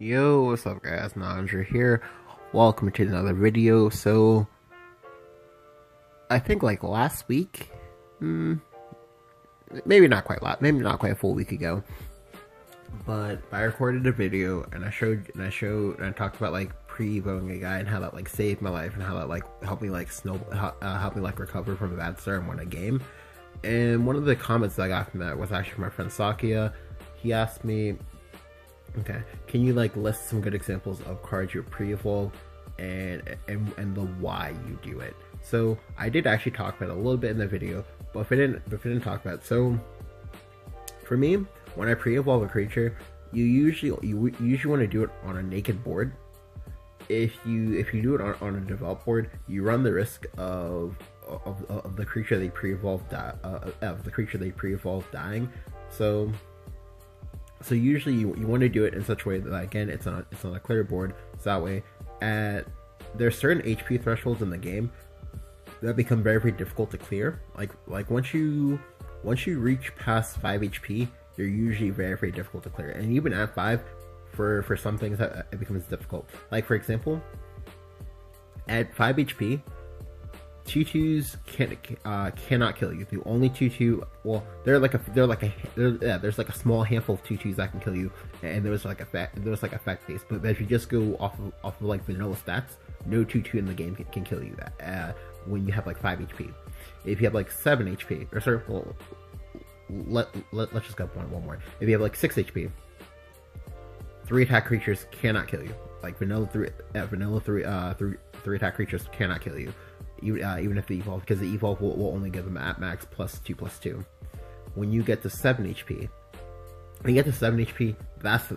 Yo, what's up guys, Nandra here. Welcome to another video. So, I think like last week, maybe not quite a full week ago, but I recorded a video and I talked about like pre-evoing a guy and how that like saved my life and how that like helped me like help me like recover from a bad start and win a game. And one of the comments that I got from that was actually from my friend Sakia. He asked me, okay, can you like list some good examples of cards you pre-evolve and the why you do it? So I did actually talk about it a little bit in the video, but if I didn't talk about it, so for me, when I pre-evolve a creature, you usually want to do it on a naked board. If you do it on a developed board, you run the risk of the creature they pre-evolved dying. So usually you want to do it in such a way that again it's on a clear board. So that way, there's certain HP thresholds in the game that become very, very difficult to clear. Like once you reach past 5 HP, you're usually very, very difficult to clear. And even at 5, for some things that it becomes difficult. Like for example, at 5 HP, 2/2s cannot kill you. The only 2/2, well, there's like a small handful of 2/2s that can kill you, and there's like effect based. But if you just go off of like vanilla stats, no 2/2 in the game can kill you. When you have like 5 HP, if you have like 7 HP, or sorry, well, let's just go one more. If you have like 6 HP, 3 attack creatures cannot kill you. Like vanilla 3 attack creatures cannot kill you. Even if they evolve, because the evolve will only give them at max +2/+2. When you get to 7 HP, that's the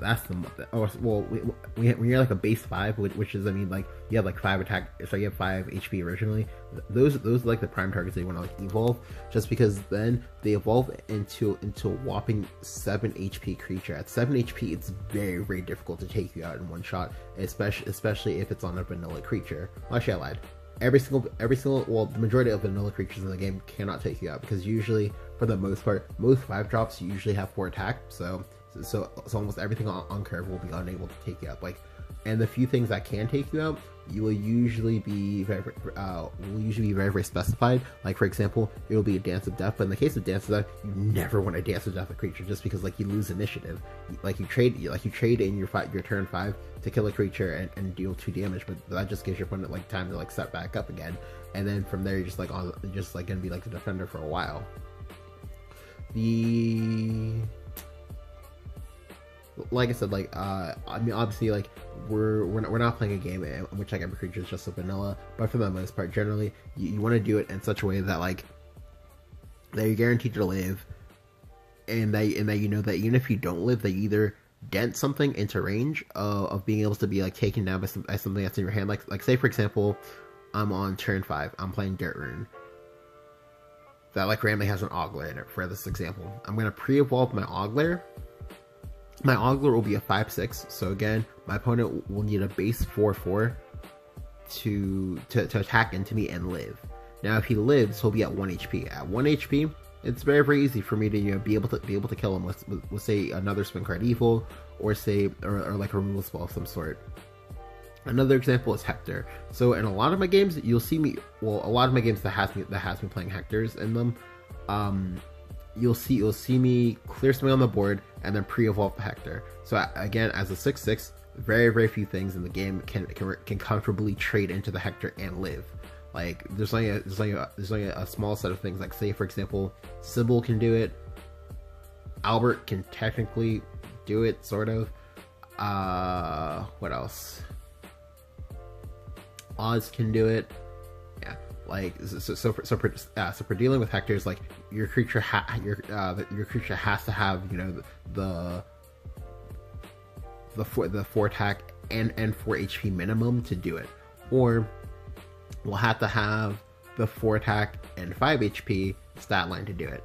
when you're like a base 5, which is, I mean, like you have like 5 attack, so you have 5 HP originally. Those are like the prime targets that you want to like evolve, just because then they evolve into a whopping 7 HP creature. At 7 HP, it's very, very difficult to take you out in one shot, especially if it's on a vanilla creature. Well, actually, I lied. Every single, well, the majority of vanilla creatures in the game cannot take you out, because usually, for the most part, most 5 drops usually have 4 attack, so almost everything on curve will be unable to take you out. Like, and the few things that can take you out, you will usually be very, very specified. Like for example, it will be a Dance of Death, but in the case of Dance of Death, you never want to Dance of Death a creature, just because like you lose initiative. Like you trade in your turn 5 to kill a creature and deal 2 damage, but that just gives your opponent like time to like set back up again, and then from there you're just gonna be like the defender for a while. Like I said, like I mean, obviously, like we're not playing a game in which like every creature is just a vanilla, but for the most part, generally you want to do it in such a way that like that you're guaranteed to live, and that you know that even if you don't live, that you either dent something into range of being able to be like taken down by something that's in your hand. Like say for example, I'm on turn 5, I'm playing Dirt Rune that like randomly has an Ogler in it. For this example, I'm gonna pre-evolve my Ogler. My Ogler will be a 5/6, so again, my opponent will need a base 4/4 to attack into me and live. Now, if he lives, he'll be at 1 HP. At 1 HP, it's very, very easy for me to be able to kill him with say another spin card evil, or like a removal spell of some sort. Another example is Hector. So in a lot of my games, you'll see me. Well, a lot of my games that has me playing Hectors in them. You'll see me clear something on the board and then pre-evolve the Hector. So again, as a 6/6, very, very few things in the game can comfortably trade into the Hector and live. Like there's only a small set of things. Like say for example, Sybil can do it. Albert can technically do it, sort of. What else? Oz can do it. Yeah. Like so for dealing with Hectors, like your creature has to have, you know, the 4 attack and 4 HP minimum to do it, or we'll have to have the 4 attack and 5 HP stat line to do it.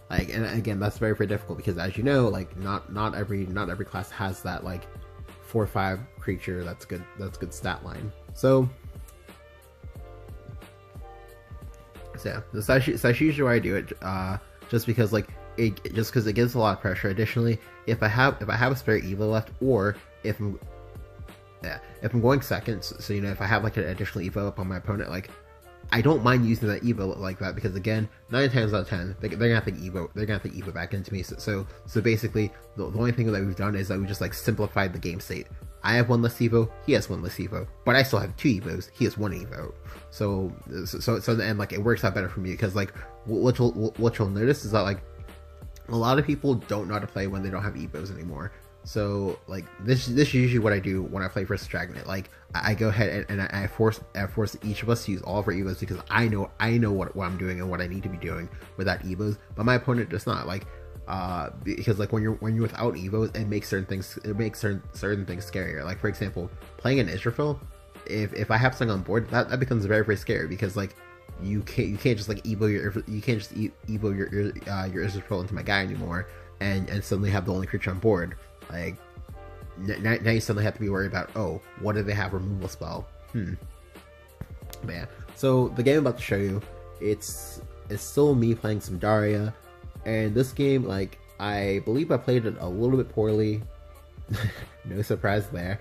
Like, and again, that's very, very difficult, because as you know, like not every class has that like 4/5 creature that's good stat line. So yeah, that's usually why I do it. Just because like it gives a lot of pressure. Additionally, if I have a spare Evo left, or if yeah, if I'm going second, so you know, if I have like an additional evo up on my opponent, like I don't mind using that evo like that, because again, 9 times out of 10, they're gonna have to evo. They're gonna have to evo back into me. So basically, the only thing that we've done is that we just like simplified the game state. I have 1 less evo. He has 1 less evo, but I still have 2 evos. He has 1 evo. So in the end, like it works out better for me, because like what you'll notice is that like a lot of people don't know how to play when they don't have evos anymore. So like this is usually what I do when I play versus Dragon. Like I go ahead and I force each of us to use all of our evos, because I know what I'm doing and what I need to be doing without evos, but my opponent does not. Like because like when you're without evos, it makes certain things scarier. Like for example, playing an Israfil, if I have something on board, that becomes very, very scary, because like you can't just like evo your Israfil into my guy anymore, and suddenly have the only creature on board. Like now you suddenly have to be worried about, oh, what do they have removal spell? But yeah, so the game I'm about to show you, it's still me playing some Daria, and this game, like, I believe I played it a little bit poorly. No surprise there.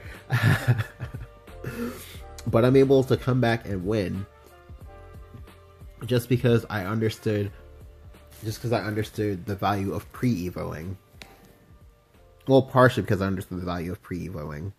But I'm able to come back and win just because I understood the value of pre-evoing. Well, partially because I understood the value of pre-evoing.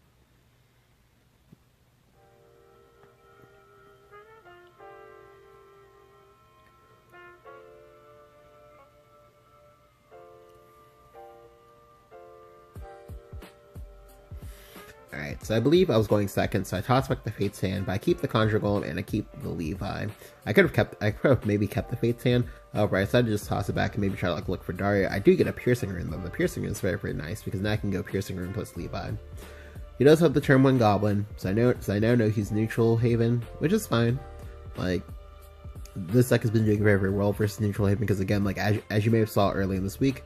Alright, so I believe I was going second, so I toss back the Fate's Hand, but I keep the Conjure Golem and I keep the Levi. I could have maybe kept the Fate's Hand, however I decided to just toss it back and maybe try to like look for Daria. I do get a Piercing Rune though. The Piercing Rune is very, very nice, because now I can go Piercing Rune plus Levi. He does have the turn 1 Goblin, so I now know he's neutral Haven, which is fine. Like, this deck has been doing very, very well versus neutral Haven, because again, like as you may have saw early in this week,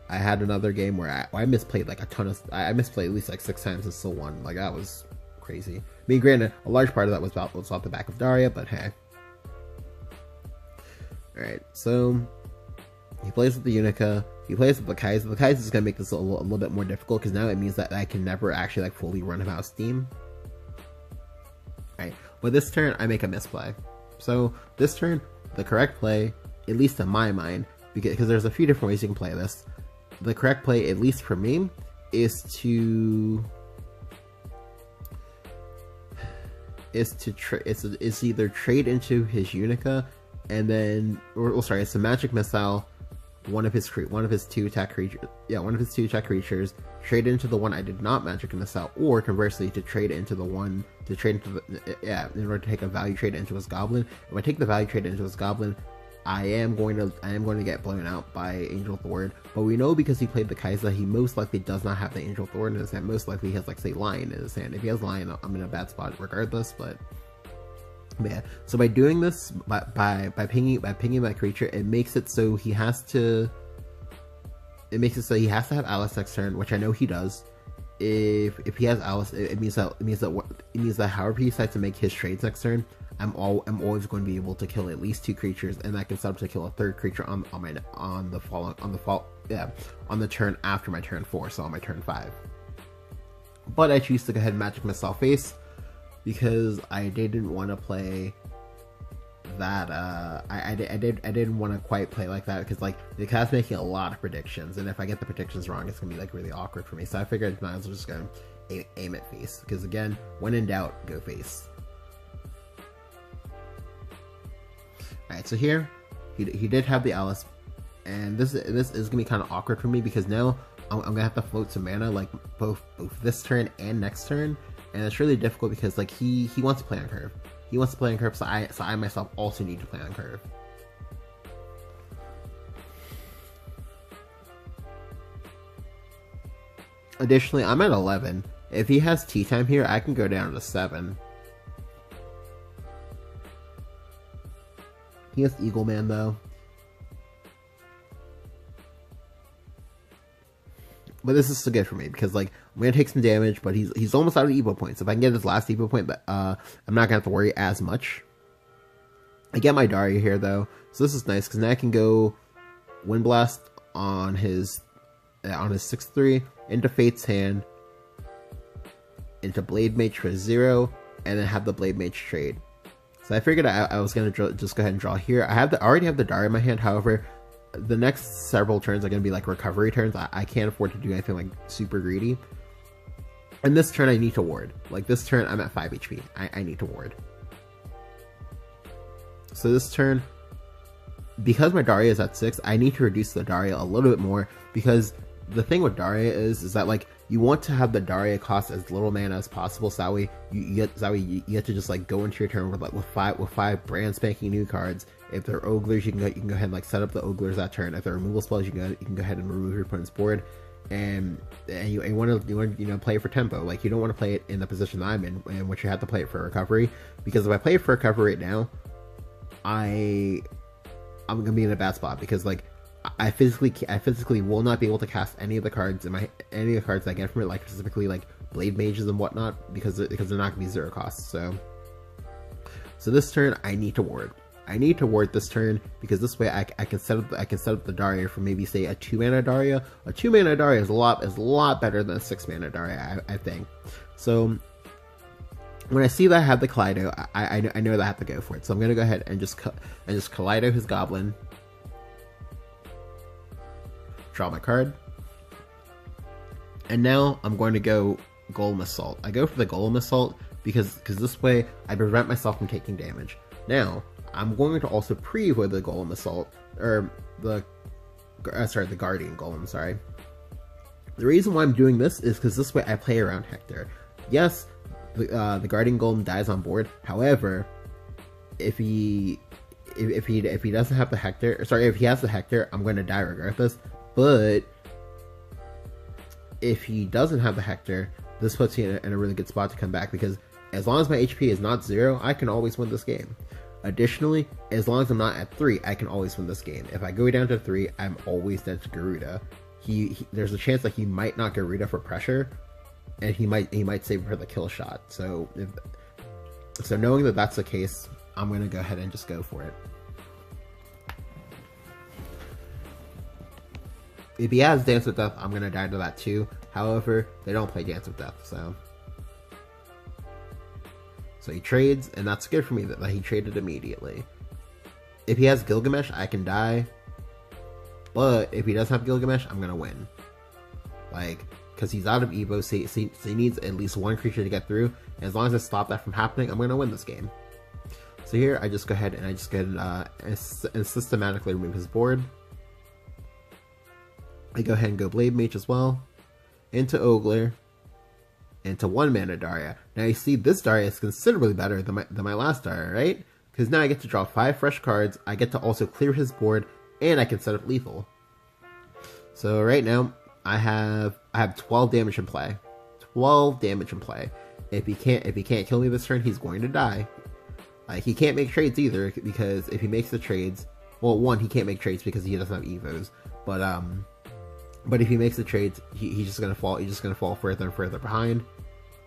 I had another game where I misplayed like a ton of... I misplayed at least like 6 times and still won. Like, that was crazy. I mean, granted, a large part of that was off the back of Daria, but hey. Alright, so he plays with the Unica. He plays with the Kaiser. The Kaiser is going to make this a little bit more difficult, because now it means that I can never actually like fully run him out of steam. Alright, but this turn I make a misplay. So this turn, the correct play, at least in my mind, because there's a few different ways you can play this. The correct play, at least for me, is to either trade into his Unica, and then, it's a Magic Missile, one of his 2 attack creatures, trade into the one I did not Magic Missile, or conversely to trade into the one in order to take a value trade into his Goblin. If I take the value trade into his Goblin, I am going to get blown out by Angel Thord, but we know because he played the Kaiser, he most likely does not have the Angel Thord in his hand. Most likely he has, like, say, Lion in his hand. If he has Lion, I'm in a bad spot regardless, but yeah. So by doing this, by pinging that creature, it makes it so he has to have Alice next turn, which I know he does. If he has Alice, it means that however he decides to make his trades next turn, I'm always going to be able to kill at least 2 creatures, and that can set up to kill a 3rd creature on the turn after my turn 4, so on my turn 5. But I choose to go ahead and Magic Missile face, because I didn't want to play that. I didn't want to quite play like that, because like the cast's making a lot of predictions, and if I get the predictions wrong, it's gonna be like really awkward for me. So I figured I might as well just go aim at face, because again, when in doubt, go face. Alright, so here he did have the Alice, and this is gonna be kind of awkward for me, because now I'm gonna have to float some mana like both this turn and next turn, and it's really difficult because like he wants to play on curve. He wants to play on curve, so I myself also need to play on curve. Additionally, I'm at 11. If he has tea time here, I can go down to 7. He has Eagle Man though. But this is still good for me, because like I'm gonna take some damage, but he's almost out of Evo points. If I can get his last Evo point, I'm not gonna have to worry as much. I get my Daria here though, so this is nice, because now I can go Wind Blast on his 6/3 into Fate's Hand, into Blade Mage for 0, and then have the Blade Mage trade. So I figured I was gonna just go ahead and draw here. I already have the Daria in my hand. However, the next several turns are gonna be like recovery turns. I can't afford to do anything like super greedy. And this turn I need to ward. Like this turn I'm at 5 HP. I need to ward. So this turn, because my Daria is at 6, I need to reduce the Daria a little bit more, because the thing with Daria is that like you want to have the Daria cost as little mana as possible, so that way you get to just like go into your turn with five brand spanking new cards. If they're Oglers, you can go ahead and like set up the Oglers that turn. If they're removal spells, you can go ahead and remove your opponent's board. And you want to play it for tempo. Like you don't want to play it in the position that I'm in which you have to play it for recovery. Because if I play it for recovery right now, I'm gonna be in a bad spot, because like I physically will not be able to cast any of the cards that I get from it, like specifically like Blade Mages and whatnot, because they're not gonna be 0 costs. So this turn I need to ward. I need to ward this turn, because this way I can set up the Daria for maybe say a 2-mana Daria. A 2-mana Daria is a lot better than a 6-mana Daria, I think. So when I see that I have the Kaleido, I know that I have to go for it. So I'm gonna go ahead and just Kaleido his Goblin. Draw my card. And now I'm going to go Golem Assault. I go for the Golem Assault because this way I prevent myself from taking damage. Now, I'm going to also pre-evo the Golem Assault, or the Guardian Golem, sorry. The reason why I'm doing this is because this way I play around Hector. Yes, the Guardian Golem dies on board. However, if he doesn't have the Hector, sorry, if he has the Hector, I'm going to die regardless. But if he doesn't have the Hector, this puts me in a really good spot to come back, because as long as my HP is not 0, I can always win this game. Additionally, as long as I'm not at 3, I can always win this game. If I go down to 3, I'm always dead to Garuda. There's a chance that he might not Garuda for pressure, and he might save it for the kill shot. So knowing that that's the case, I'm gonna go ahead and just go for it. If he has Dance with Death, I'm gonna die to that too. However, they don't play Dance with Death, so he trades, and that's good for me that he traded immediately. If he has Gilgamesh, I can die, but if he doesn't have Gilgamesh, I'm gonna win. Like, because he's out of Evo, so he needs at least one creature to get through, and as long as I stop that from happening, I'm gonna win this game. So here, I just go ahead and systematically remove his board. I go ahead and go Blade Mage as well, into Ogler, into 1-mana Daria. Now you see, this Daria is considerably better than my last Daria, right? Because now I get to draw 5 fresh cards, I get to also clear his board, and I can set up lethal. So right now, I have 12 damage in play. 12 damage in play. If he can't kill me this turn, he's going to die. He can't make trades either, because if he makes the trades, well, one, he can't make trades because he doesn't have evos, but if he makes the trades, he's just gonna fall further and further behind.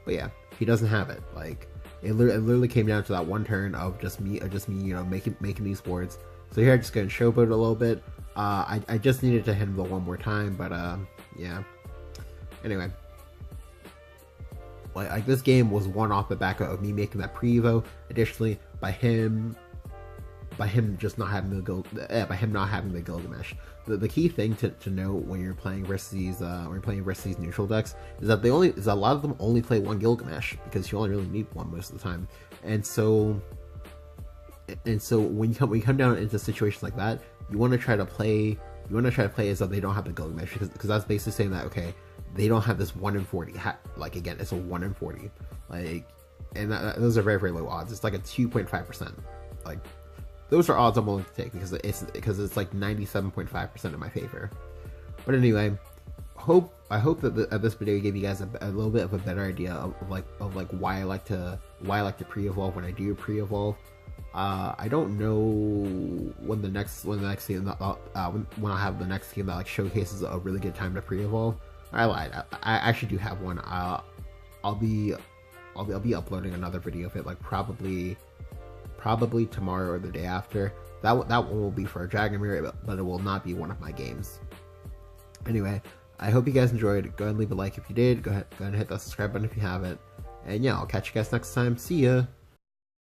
But yeah, he doesn't have it. Like, it literally came down to that one turn of just me, making these boards. So here I just go and showboat a little bit. I just needed to hit him one more time, but yeah. Anyway, like this game was won off the back of me making that pre-evo. Additionally, by him just not having the Gilgamesh. The key thing to know when you're playing versus these neutral decks is that a lot of them only play one Gilgamesh, because you only really need one most of the time. And so when you come down into situations like that, you want to try to play as though they don't have the Gilgamesh, because that's basically saying that, okay, they don't have this 1 in 40. Like, again, it's a 1 in 40. Like, and those are very, very low odds. It's like a 2.5%. Like, those are odds I'm willing to take, because it's like 97.5% in my favor. But anyway, I hope that this video gave you guys a little bit of a better idea of why I like to pre-evolve when I do pre-evolve. I don't know when the next game when I have the next game that like showcases a really good time to pre-evolve. I lied. I actually do have one. I'll be uploading another video of it, like probably tomorrow or the day after. That one will be for a Dragon Mirror, but it will not be one of my games. Anyway, I hope you guys enjoyed. Go ahead and leave a like if you did. Go ahead and hit that subscribe button if you haven't. And yeah, I'll catch you guys next time. See ya!